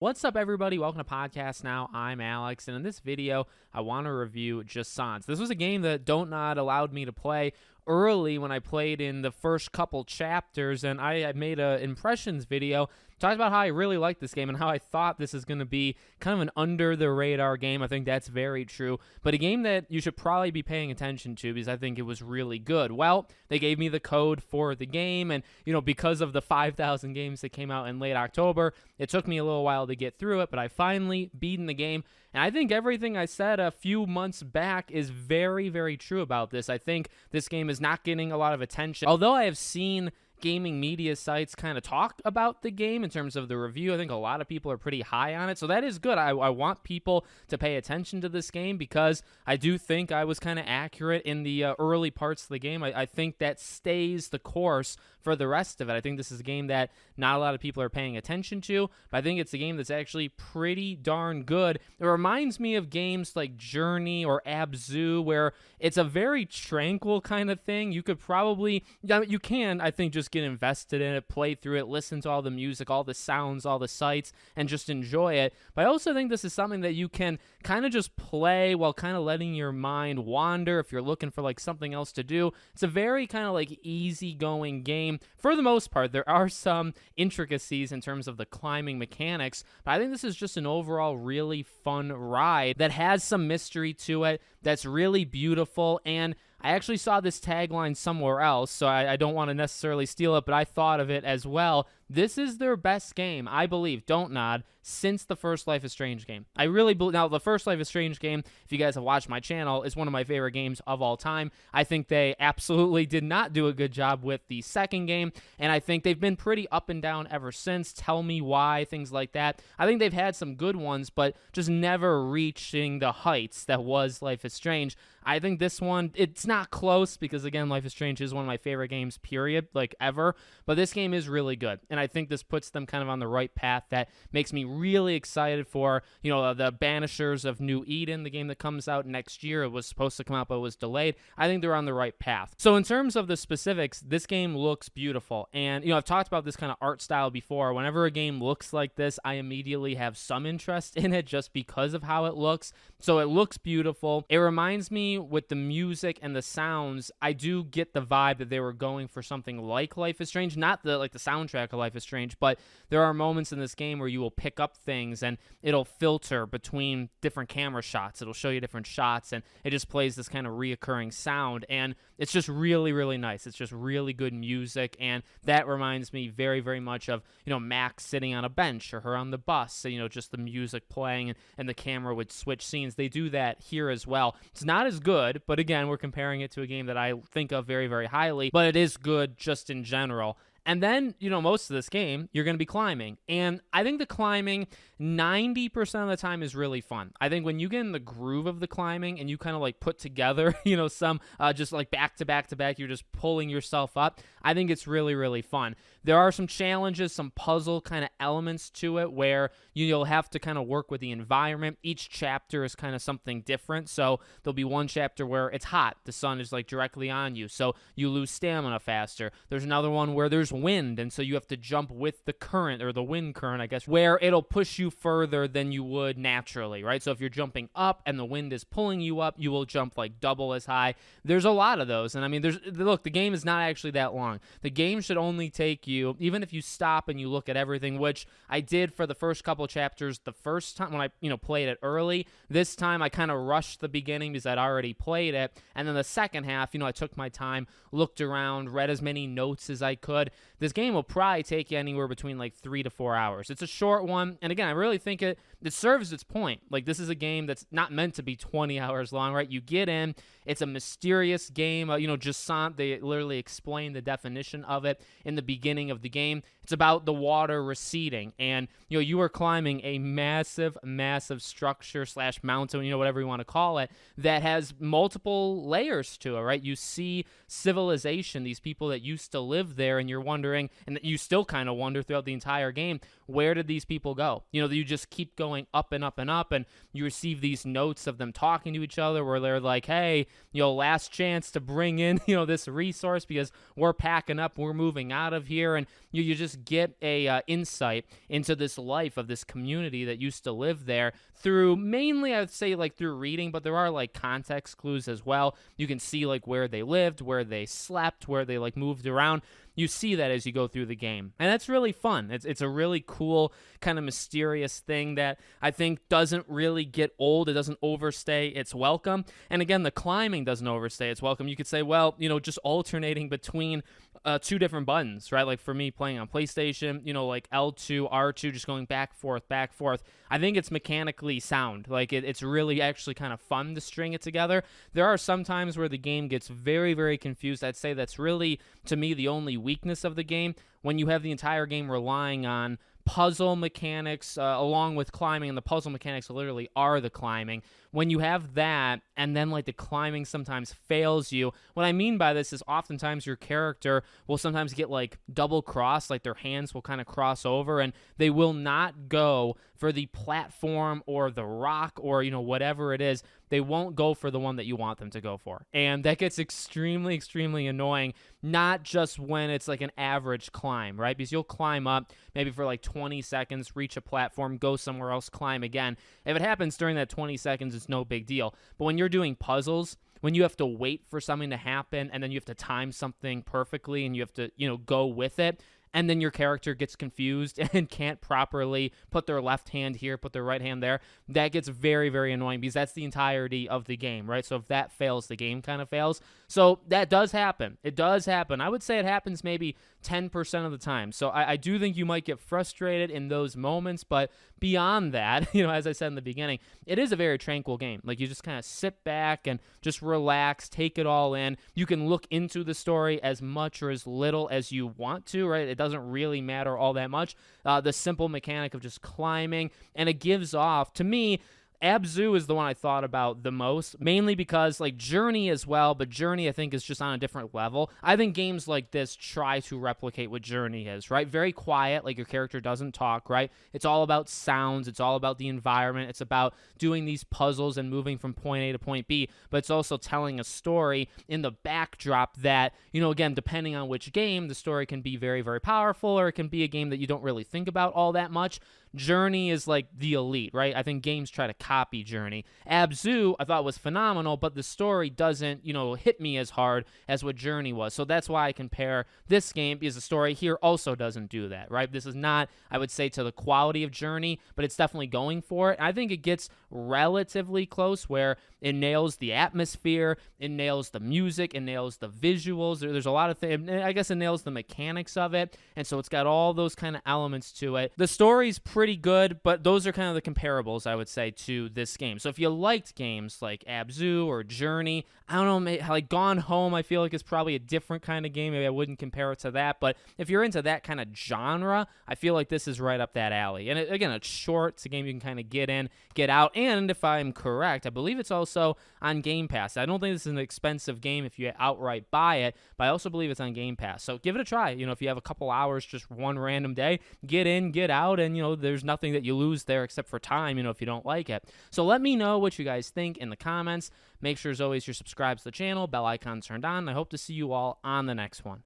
What's up, everybody? Welcome to Podcast Now. I'm Alex, and in this video, I want to review Jusant. This was a game that dontnod allowed me to play early when I played in the first couple chapters, and I made an impressions video, talked about how I really liked this game and how I thought this is going to be kind of an under-the-radar game. I think that's very true, but a game that you should probably be paying attention to because I think it was really good. Well, they gave me the code for the game, and because of the 5,000 games that came out in late October, it took me a little while to get through it, but I finally beaten the game, and I think everything I said a few months back is very, very true about this. I think this game is not getting a lot of attention. Although I have seen gaming media sites kind of talk about the game in terms of the review, I think a lot of people are pretty high on it, so that is good. I want people to pay attention to this game because I do think I was kind of accurate in the early parts of the game. I think that stays the course for the rest of it. I think this is a game that not a lot of people are paying attention to, but I think it's a game that's actually pretty darn good. It reminds me of games like Journey or Abzu, where it's a very tranquil kind of thing. You could probably, you can, I think, just get invested in it, play through it, listen to all the music, all the sounds, all the sights, and just enjoy it. But I also think this is something that you can kind of just play while kind of letting your mind wander if you're looking for like something else to do. It's a very kind of like easygoing game. For the most part, there are some intricacies in terms of the climbing mechanics, but I think this is just an overall really fun ride that has some mystery to it, that's really beautiful. And I actually saw this tagline somewhere else, so I don't want to necessarily steal it, but I thought of it as well. This is their best game, I believe, dontnod, since the first Life is Strange game. I really believe. Now, the first Life is Strange game, if you guys have watched my channel, is one of my favorite games of all time. I think they absolutely did not do a good job with the second game, and I think they've been pretty up and down ever since. Tell me why, things like that. I think they've had some good ones, but just never reaching the heights that was Life is Strange. I think this one, it's not close because, again, Life is Strange is one of my favorite games, period, like ever. But this game is really good, and I think this puts them kind of on the right path that makes me really excited for, the Banishers of New Eden, the game that comes out next year. It was supposed to come out, but it was delayed. I think they're on the right path. So in terms of the specifics, this game looks beautiful. And, I've talked about this kind of art style before. Whenever a game looks like this, I immediately have some interest in it just because of how it looks. So it looks beautiful. It reminds me with the music and the sounds, I do get the vibe that they were going for something like Life is Strange, not the soundtrack of Life is Strange, but there are moments in this game where you will pick up things and it'll filter between different camera shots. It'll show you different shots and it just plays this kind of reoccurring sound, and it's just really, really nice. It's just really good music, and that reminds me very, very much of, Max sitting on a bench or her on the bus, so, just the music playing and the camera would switch scenes. They do that here as well. It's not as good, but again, we're comparing it to a game that I think of very, very highly, but it is good just in general. And then, most of this game, you're going to be climbing. And I think the climbing, 90% of the time is really fun. I think when you get in the groove of the climbing and you kind of like put together, some just like back to back to back, you're just pulling yourself up. I think it's really, really fun. There are some challenges, some puzzle kind of elements to it where you'll have to kind of work with the environment. Each chapter is kind of something different. So there'll be one chapter where it's hot. The sun is like directly on you, so you lose stamina faster. There's another one where there's wind, and so you have to jump with the current, or the wind current, I guess, where it'll push you further than you would naturally, right? So if you're jumping up and the wind is pulling you up, you will jump like double as high. There's a lot of those, and I mean, look, the game is not actually that long. The game should only take you, even if you stop and you look at everything, which I did for the first couple chapters the first time when I played it early. This time I kind of rushed the beginning because I'd already played it, and then the second half, I took my time, looked around, read as many notes as I could. This game will probably take you anywhere between like 3 to 4 hours. It's a short one, and again, I really think it serves its point. Like, this is a game that's not meant to be 20 hours long, right? You get in, it's a mysterious game. Jusant, they literally explain the definition of it in the beginning of the game. It's about the water receding, and you are climbing a massive, massive structure / mountain, whatever you want to call it, that has multiple layers to it, right? You see civilization, these people that used to live there, and you're wondering, and you still kind of wonder throughout the entire game, where did these people go? You just keep going up and up and up, and you receive these notes of them talking to each other where they're like, hey, last chance to bring in, this resource because we're packing up, we're moving out of here. And you just get a insight into this life of this community that used to live there through mainly, I would say, like through reading, but there are like context clues as well. You can see like where they lived, where they slept, where they like moved around. You see that as you go through the game. And that's really fun. It's a really cool kind of mysterious thing that I think doesn't really get old. It doesn't overstay its welcome. And again, the climbing doesn't overstay its welcome. You could say, well, just alternating between two different buttons, right? Like for me playing on PlayStation, like L2, R2, just going back, forth. I think it's mechanically sound. Like it's really actually kind of fun to string it together. There are some times where the game gets very, very confused. I'd say that's really, to me, the only weakness of the game, when you have the entire game relying on puzzle mechanics along with climbing, and the puzzle mechanics literally are the climbing. When you have that, and then like the climbing sometimes fails you, what I mean by this is oftentimes your character will sometimes get like double crossed, like their hands will kind of cross over, and they will not go for the platform or the rock or whatever it is. They won't go for the one that you want them to go for. And that gets extremely, extremely annoying, not just when it's like an average climb, right? Because you'll climb up maybe for like 20 seconds, reach a platform, go somewhere else, climb again. If it happens during that 20 seconds, it's no big deal. But when you're doing puzzles, when you have to wait for something to happen and then you have to time something perfectly and you have to, go with it, and then your character gets confused and can't properly put their left hand here, put their right hand there, that gets very, very annoying because that's the entirety of the game, right? So if that fails, the game kind of fails. So that does happen. It does happen. I would say it happens maybe 10% of the time. So I do think you might get frustrated in those moments, but beyond that, as I said in the beginning, it is a very tranquil game. Like you just kind of sit back and just relax, take it all in. You can look into the story as much or as little as you want to, right? It doesn't really matter all that much. The simple mechanic of just climbing, and it gives off, to me, Abzu is the one I thought about the most, mainly because like Journey as well, but Journey I think is just on a different level. I think games like this try to replicate what Journey is, right? Very quiet, like your character doesn't talk, right? It's all about sounds, it's all about the environment, it's about doing these puzzles and moving from point A to point B, but it's also telling a story in the backdrop that, again, depending on which game, the story can be very, very powerful, or it can be a game that you don't really think about all that much. Journey is like the elite, right? I think games try to copy Journey. Abzu, I thought was phenomenal, but the story doesn't, hit me as hard as what Journey was. So that's why I compare this game, because the story here also doesn't do that, right? This is not, I would say, to the quality of Journey, but it's definitely going for it. I think it gets relatively close where it nails the atmosphere, it nails the music, it nails the visuals. There's a lot of things. I guess it nails the mechanics of it, and so it's got all those kind of elements to it. The story's pretty good, but those are kind of the comparables, I would say, to this game. So if you liked games like Abzu or Journey, I don't know, maybe, like Gone Home, I feel like is probably a different kind of game. Maybe I wouldn't compare it to that, but if you're into that kind of genre, I feel like this is right up that alley. And again, it's short. It's a game you can kind of get in, get out, and if I'm correct, I believe it's also on Game Pass. I don't think this is an expensive game if you outright buy it, but I also believe it's on Game Pass. So give it a try. If you have a couple hours, just one random day, get in, get out, and there's nothing that you lose there except for time, if you don't like it. So let me know what you guys think in the comments. Make sure, as always, you're subscribed to the channel, bell icon turned on. I hope to see you all on the next one.